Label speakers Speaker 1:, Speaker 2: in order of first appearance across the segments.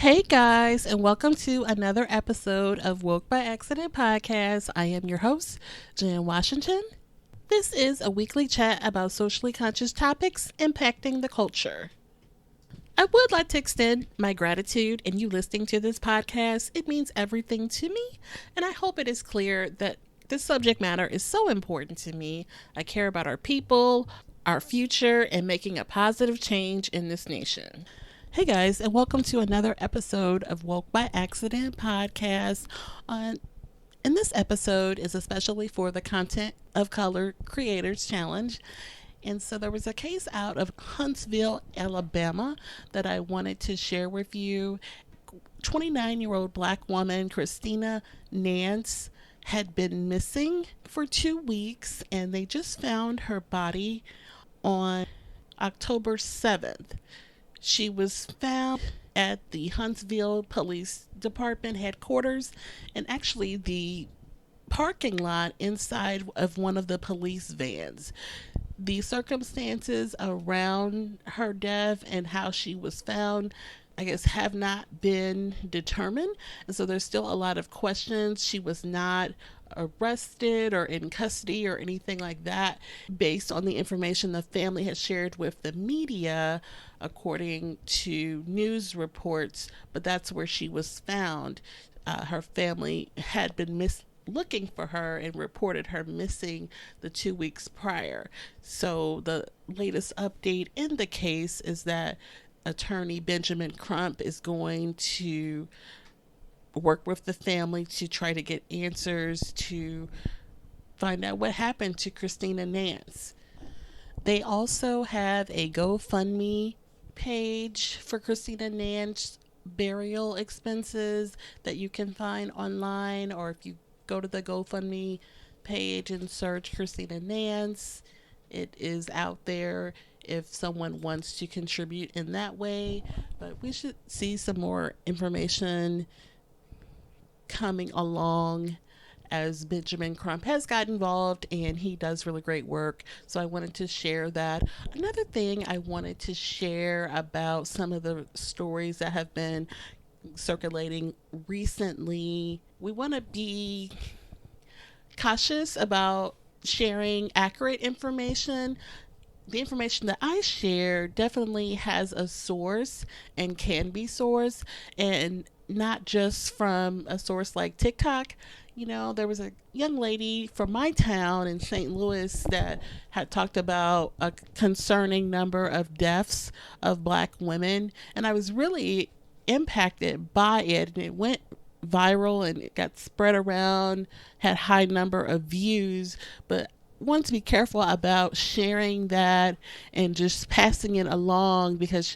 Speaker 1: Hey guys, and welcome to another episode of Woke by Accident podcast. I am your host, Jan Washington. This is a weekly chat about socially conscious topics impacting the culture. I would like to extend my gratitude in you listening to this podcast. It means everything to me, and I hope it is clear that this subject matter is so important to me. I care about our people, our future, and making a positive change in this nation. Hey guys, and welcome to another episode of Woke by Accident podcast. And this episode is especially for the Content of Color Creators Challenge. And so there was a case out of Huntsville, Alabama that I wanted to share with you. 29-year-old Black woman Christina Nance had been missing for 2 weeks, and they just found her body on October 7th. She was found at the Huntsville Police Department headquarters and actually the parking lot inside of one of the police vans. The circumstances around her death and how she was found, I guess, have not been determined. And so there's still a lot of questions. She was not arrested or in custody or anything like that based on the information the family has shared with the media, according to news reports. But that's where she was found. Her family had been looking for her and reported her missing the 2 weeks prior. So the latest update in the case is that attorney Benjamin Crump is going to work with the family to try to get answers to find out what happened to Christina Nance. They also have a GoFundMe page for Christina Nance burial expenses that you can find online, or if you go to the GoFundMe page and search Christina Nance, it is out there if someone wants to contribute in that way. But we should see some more information coming along as Benjamin Crump has got involved, and he does really great work. So I wanted to share that. Another thing I wanted to share about some of the stories that have been circulating recently. We want to be cautious about sharing accurate information. The information that I share definitely has a source and can be sourced, and not just from a source like TikTok. You know, there was a young lady from my town in St. Louis that had talked about a concerning number of deaths of Black women, and I was really impacted by it, and it went viral and it got spread around, had high number of views. But want to be careful about sharing that and just passing it along, because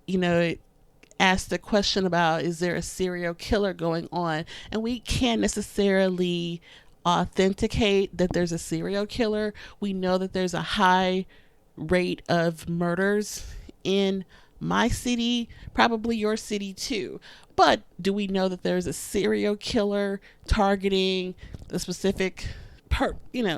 Speaker 1: it asked the question about, is there a serial killer going on? And we can't necessarily authenticate that there's a serial killer. We know that there's a high rate of murders in my city, probably your city too. But do we know that there's a serial killer targeting a specific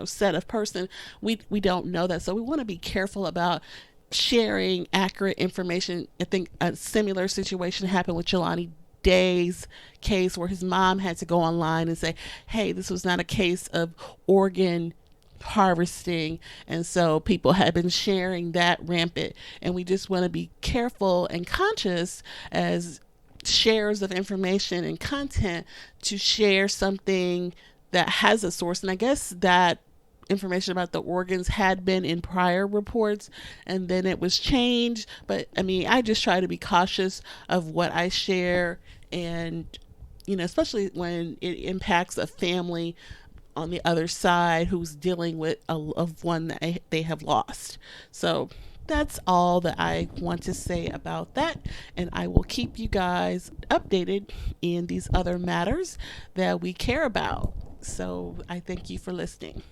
Speaker 1: set of person? We don't know that. So we want to be careful about sharing accurate information. I think a similar situation happened with Jelani Day's case, where his mom had to go online and say, hey, this was not a case of organ harvesting, and so people have been sharing that rampant. And we just want to be careful and conscious as sharers of information and content to share something that has a source. And I guess that information about the organs had been in prior reports and then it was changed. But I just try to be cautious of what I share, and especially when it impacts a family on the other side who's dealing with a loved one that they have lost. So that's all that I want to say about that, and I will keep you guys updated in these other matters that we care about. So I thank you for listening.